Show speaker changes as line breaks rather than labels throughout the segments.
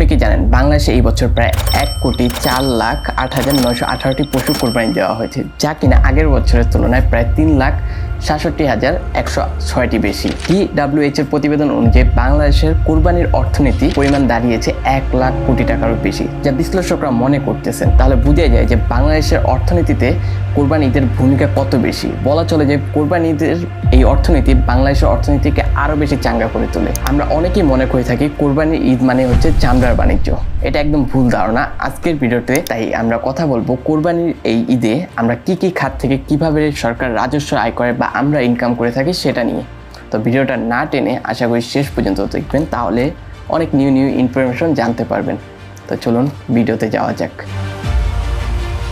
আপনি কি জানেন বাংলাদেশে এই বছর প্রায় 1,04,08,918টি পশু কোরবানি দেওয়া হয়েছে, যা কিনা আগের বছরের তুলনায় প্রায় 3,67,106টি বেশি। DWH এর প্রতিবেদন অনুযায়ী বাংলাদেশের কোরবানির অর্থনীতি পরিমাণ দাঁড়িয়েছে 1 লাখ কোটি টাকারও বেশি, যা বিশ্লেষকরা মনে করতেছেন। তাহলে বোঝা যায় যে বাংলাদেশের অর্থনীতিতে কোরবানি ঈদের ভূমিকা কত বেশি। বলা চলে যে কোরবানি ঈদের এই অর্থনীতি বাংলাদেশের অর্থনীতিকে আরো বেশি চাঙ্গা করে তোলে। আমরা অনেকেই মনে করে থাকি কোরবানির ঈদ মানে হচ্ছে চামড়ার বাণিজ্য। এটা একদম ভুল ধারণা। আজকের ভিডিওতে তাই আমরা কথা বলবো কোরবানির এই ঈদে আমরা কি কি খাত থেকে কিভাবে সরকার রাজস্ব আয় করে বা আমরা ইনকাম করে থাকি সেটা নিয়ে। তো ভিডিওটা না টেনে আশা করি শেষ পর্যন্ত দেখবেন, তাহলে অনেক নিউ ইনফরমেশন জানতে পারবেন। তো চলুন ভিডিওতে যাওয়া যাক।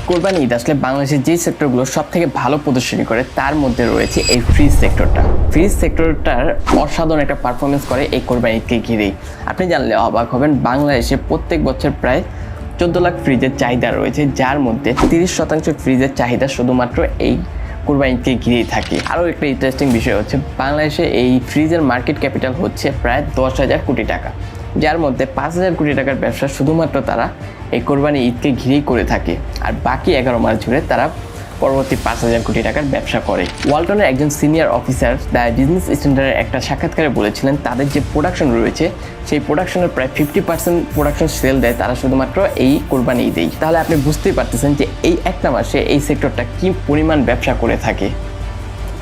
কোরবানি ঈদ আসলে বাংলাদেশের যে সেক্টরগুলো সব থেকে ভালো প্রদর্শনী করে তার মধ্যে রয়েছে এই ফ্রিজ সেক্টরটা। ফ্রিজ সেক্টরটার অসাধারণ একটা পারফরমেন্স করে এই কোরবানি ঈদকে ঘিরেই। আপনি জানলে অবাক হবেন, বাংলাদেশে প্রত্যেক বছর প্রায় 14 লাখ ফ্রিজের চাহিদা রয়েছে, যার মধ্যে 30% ফ্রিজের চাহিদা শুধুমাত্র এই কোরবানি ঈদকে ঘিরেই থাকে। আরও একটা ইন্টারেস্টিং বিষয় হচ্ছে বাংলাদেশে এই ফ্রিজের মার্কেট ক্যাপিটাল হচ্ছে প্রায় 10,000 কোটি টাকা, যার মধ্যে 5,000 কোটি টাকার ব্যবসা শুধুমাত্র তারা এই কোরবানি ঈদকে ঘিরেই করে থাকে, আর বাকি 11 মাস জুড়ে তারা পরবর্তী 5,000 কোটি টাকার ব্যবসা করে। ওয়ালটনের একজন সিনিয়র অফিসার দ্য বিজনেস স্ট্যান্ডার্ডের একটা সাক্ষাৎকারে বলেছিলেন তাদের যে প্রোডাকশন রয়েছে সেই প্রোডাকশনের প্রায় 50% প্রোডাকশন সেল দেয় তারা শুধুমাত্র এই কোরবানি ঈদেই। তাহলে আপনি বুঝতেই পারতেছেন যে এই একটা মাসে এই সেক্টরটা কি পরিমাণ ব্যবসা করে থাকে।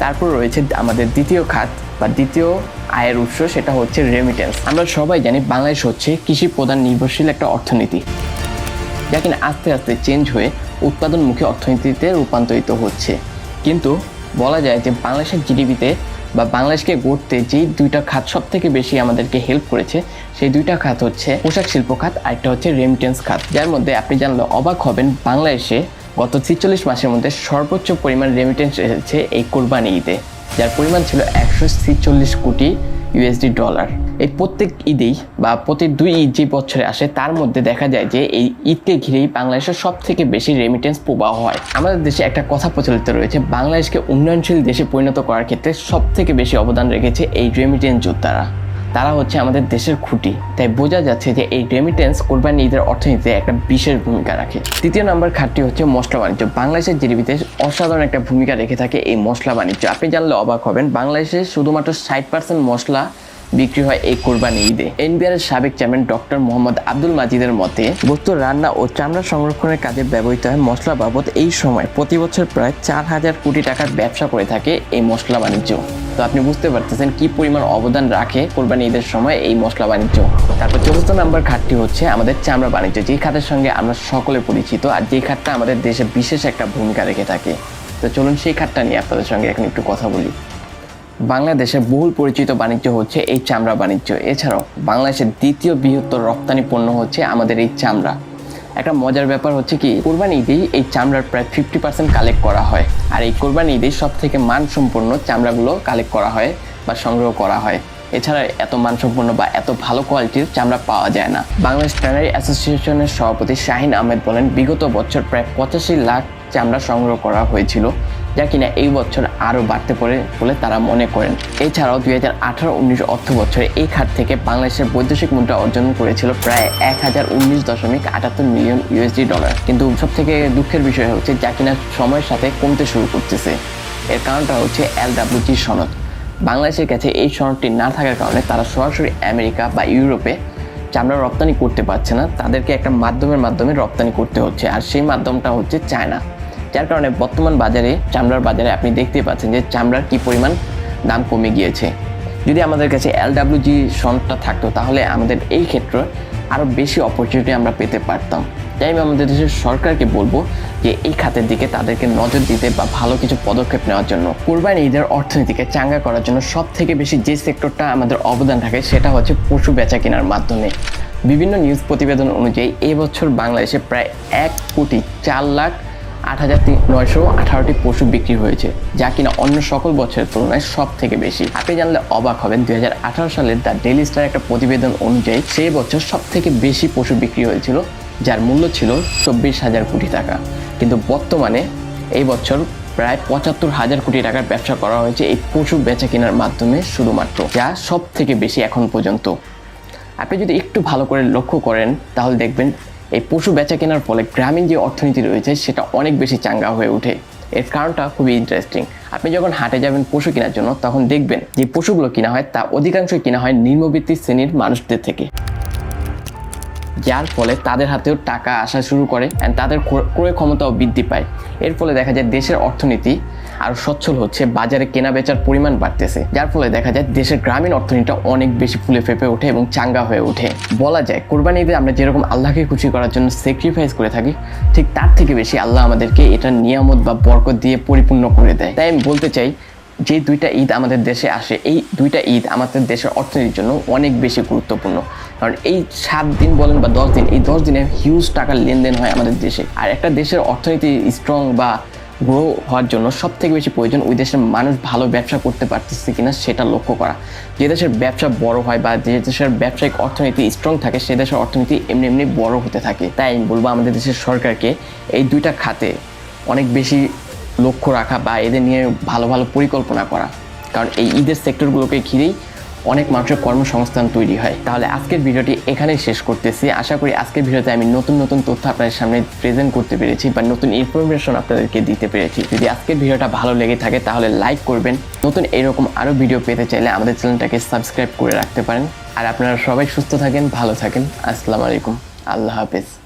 তারপর রয়েছে আমাদের দ্বিতীয় খাত বা দ্বিতীয় আয়ের উৎস, সেটা হচ্ছে রেমিটেন্স। আমরা সবাই জানি বাংলাদেশ হচ্ছে কৃষি প্রধান নির্ভরশীল একটা অর্থনীতি, যা কিনা আস্তে আস্তে চেঞ্জ হয়ে উৎপাদনমুখী অর্থনীতিতে রূপান্তরিত হচ্ছে। কিন্তু বলা যায় যে বাংলাদেশের জিডিপিতে বা বাংলাদেশকে গড়তে যেই দুইটা খাত সব থেকে বেশি আমাদেরকে হেল্প করেছে সেই দুইটা খাত হচ্ছে পোশাক শিল্প খাত আর একটা হচ্ছে রেমিটেন্স খাত, যার মধ্যে আপনি জানলে অবাক হবেন বাংলাদেশে গত 46 মাসের মধ্যে সর্বোচ্চ পরিমাণ রেমিটেন্স এসেছে এই কোরবানি ঈদে, যার পরিমাণ ছিল 146 কোটি ইউএসডি ডলার। এই প্রত্যেক ঈদেই বা প্রতি 2 ঈদ যে বছরে আসে তার মধ্যে দেখা যায় যে এই ঈদকে ঘিরেই বাংলাদেশের সব থেকে বেশি রেমিটেন্স প্রবাহ হয়। আমাদের দেশে একটা কথা প্রচলিত রয়েছে, বাংলাদেশকে উন্নয়নশীল দেশে পরিণত করার ক্ষেত্রে সব থেকে বেশি অবদান রেখেছে এই রেমিটেন্স যোদ্ধারা। তারা হচ্ছে আমাদের দেশের খুঁটি। তাই বোঝা যাচ্ছে যে এই রেমিটেন্স কোরবানি ঈদের অর্থনীতিতে একটা বিশেষ ভূমিকা রাখে। তৃতীয় নম্বর খাতটি হচ্ছে মশলা বাণিজ্য। বাংলাদেশের জিডিপিতে অসাধারণ একটা ভূমিকা রেখে থাকে এই মশলা বাণিজ্য। আপনি জানলে অবাক হবেন, বাংলাদেশে শুধুমাত্র 60% মশলা বিক্রি হয় এই কোরবানি ঈদে। এনবিআর এর সাবেক চেয়ারম্যান ডক্টর মোহাম্মদ আব্দুল মাজিদের মতে গোশত রান্না ও চামড়া সংরক্ষণের কাজে ব্যবহৃত হয় মশলা বাবদ এই সময় প্রতি বছর প্রায় 4,000 কোটি টাকার ব্যবসা করে থাকে এই মশলা বাণিজ্য। তো আপনি বুঝতে পারতেছেন কি পরিমাণ অবদান রাখে কোরবানি ঈদের সময় এই মশলা বাণিজ্য। তারপর চতুর্থ নাম্বার খাতটি হচ্ছে আমাদের চামড়া বাণিজ্য, যেই খাতের সঙ্গে আমরা সকলে পরিচিত আর যেই খাতটা আমাদের দেশে বিশেষ একটা ভূমিকা রেখে থাকে। তো চলুন সেই খাতটা নিয়ে আপনাদের সঙ্গে এখন একটু কথা বলি। বাংলাদেশের বহুল পরিচিত বাণিজ্য হচ্ছে এই চামড়া বাণিজ্য। এছাড়াও বাংলাদেশের দ্বিতীয় বৃহত্তর রপ্তানি পণ্য হচ্ছে আমাদের এই চামড়া। একটা মজার ব্যাপার হচ্ছে কি, কোরবানি ঈদেই এই চামড়ার প্রায় 50% কালেক্ট করা হয়, আর এই কোরবানি ঈদেই সব থেকে মানসম্পন্ন চামড়াগুলো কালেক্ট করা হয় বা সংগ্রহ করা হয়। এছাড়া এত মানসম্পন্ন বা এত ভালো কোয়ালিটির চামড়া পাওয়া যায় না। বাংলাদেশ ট্যানারি অ্যাসোসিয়েশনের সভাপতি শাহিন আহমেদ বলেন, বিগত বছর প্রায় 85 লাখ চামড়া সংগ্রহ করা হয়েছিল, যা কিনা এই বছর আরও বাড়তে পারে বলে তারা মনে করেন। এছাড়াও 2018-19 অর্থ বছরে এই খাত থেকে বাংলাদেশের বৈদেশিক মুদ্রা অর্জন করেছিল প্রায় 1019.78 মিলিয়ন ইউএসডি ডলার। কিন্তু সব থেকে দুঃখের বিষয় হচ্ছে যা কিনা সময়ের সাথে কমতে শুরু করতেছে। এর কারণটা হচ্ছে LWG সনদ। বাংলাদেশের কাছে এই সনদটি না থাকার কারণে তারা সরাসরি আমেরিকা বা ইউরোপে চামড়া রপ্তানি করতে পারছে না, তাদেরকে একটা মাধ্যমে রপ্তানি করতে হচ্ছে, আর সেই মাধ্যমটা হচ্ছে চায়না। যার কারণে বর্তমান বাজারে চামড়ার বাজারে আপনি দেখতে পাচ্ছেন যে চামড়ার কি পরিমাণ দাম কমে গিয়েছে। যদি আমাদের কাছে LWG সনদটা থাকতো তাহলে আমাদের এই ক্ষেত্রে আরও বেশি অপরচুনিটি আমরা পেতে পারতাম। তাই আমি আমাদের দেশের সরকারকে বলবো যে এই খাতের দিকে তাদেরকে নজর দিতে বা ভালো কিছু পদক্ষেপ নেওয়ার জন্য। কোরবানি ঈদের অর্থনীতিকে চাঙ্গা করার জন্য সব থেকে বেশি যে সেক্টরটা আমাদের অবদান রাখে সেটা হচ্ছে পশু বেচা কেনার মাধ্যমে। বিভিন্ন নিউজ প্রতিবেদন অনুযায়ী এবছর বাংলাদেশে প্রায় 1,04,08,918টি পশু বিক্রি হয়েছে, যা কিনা অন্য সকল বছরের তুলনায় সব থেকে বেশি। আপনি জানলে অবাক হবেন, 2018 সালের দ্য ডেইলি স্টার একটা প্রতিবেদন অনুযায়ী সেই বছর সব থেকে বেশি পশু বিক্রি হয়েছিল, যার মূল্য ছিল 24,000 কোটি টাকা। কিন্তু বর্তমানে এই বছর প্রায় 75,000 কোটি টাকার ব্যবসা করা হয়েছে এই পশু বেচা কেনার মাধ্যমে শুধুমাত্র, যা সব থেকে বেশি এখন পর্যন্ত। আপনি যদি একটু ভালো করে লক্ষ্য করেন তাহলে দেখবেন এই পশু বেচা কেনার ফলে গ্রামীণ যে অর্থনীতি রয়েছে সেটা অনেক বেশি চাঙ্গা হয়ে ওঠে। এর কারণটা খুবই ইন্টারেস্টিং। আপনি যখন হাটে যাবেন পশু কেনার জন্য তখন দেখবেন যে পশুগুলো কেনা হয় তা অধিকাংশই কেনা হয় নিম্নবিত্ত শ্রেণীর মানুষদের থেকে, যার ফলে তাদের হাতেও টাকা আসা শুরু করে অ্যান্ড তাদের ক্রয় ক্ষমতাও বৃদ্ধি পায়। এর ফলে দেখা যায় দেশের অর্থনীতি আরও সচ্ছল হচ্ছে, বাজারে কেনা বেচার পরিমাণ বাড়তেছে, যার ফলে দেখা যায় দেশের গ্রামীণ অর্থনীতিটা অনেক বেশি ফুলে ফেঁপে ওঠে এবং চাঙ্গা হয়ে ওঠে। বলা যায় কোরবানি ঈদে আমরা যেরকম আল্লাহকে খুশি করার জন্য স্যাক্রিফাইস করে থাকি, ঠিক তার থেকে বেশি আল্লাহ আমাদেরকে এটা নিয়ামত বা বরকত দিয়ে পরিপূর্ণ করে দেয়। তাই আমি বলতে চাই যে দুইটা ঈদ আমাদের দেশে আসে, এই দুইটা ঈদ আমাদের দেশের অর্থনীতির জন্য অনেক বেশি গুরুত্বপূর্ণ। কারণ এই 7 দিন বলেন বা 10 দিন, এই 10 দিনে হিউজ টাকার লেনদেন হয় আমাদের দেশে। আর একটা দেশের অর্থনীতি স্ট্রং বা গ্রো হওয়ার জন্য সব থেকে বেশি প্রয়োজন ওই দেশের মানুষ ভালো ব্যবসা করতে পারতেছে কিনা সেটা লক্ষ্য করা। যে দেশের ব্যবসা বড় হয় বা যে দেশের ব্যবসায়িক অর্থনীতি স্ট্রং থাকে সে দেশের অর্থনীতি এমনি এমনি বড় হতে থাকে। তাই আমি বলবো আমাদের দেশের সরকারকে এই দুইটা খাতে অনেক বেশি লক্ষ্য রাখা বা এদের নিয়ে ভালো ভালো পরিকল্পনা করা, কারণ এই ঈদের সেক্টরগুলোকে ঘিরেই অনেক মানুষের কর্মসংস্থান তৈরি হয়। তাহলে আজকের ভিডিওটি এখানেই শেষ করতেছি। আশা করি আজকের ভিডিওতে আমি নতুন নতুন তথ্য আপনাদের সামনে প্রেজেন্ট করতে পেরেছি বা নতুন ইনফরমেশন আপনাদেরকে দিতে পেরেছি। যদি আজকের ভিডিওটা ভালো লেগে থাকে তাহলে লাইক করবেন। নতুন এরকম আরও ভিডিও পেতে চাইলে আমাদের চ্যানেলটাকে সাবস্ক্রাইব করে রাখতে পারেন। আর আপনারা সবাই সুস্থ থাকেন, ভালো থাকেন। আসসালামু আলাইকুম, আল্লাহ হাফেজ।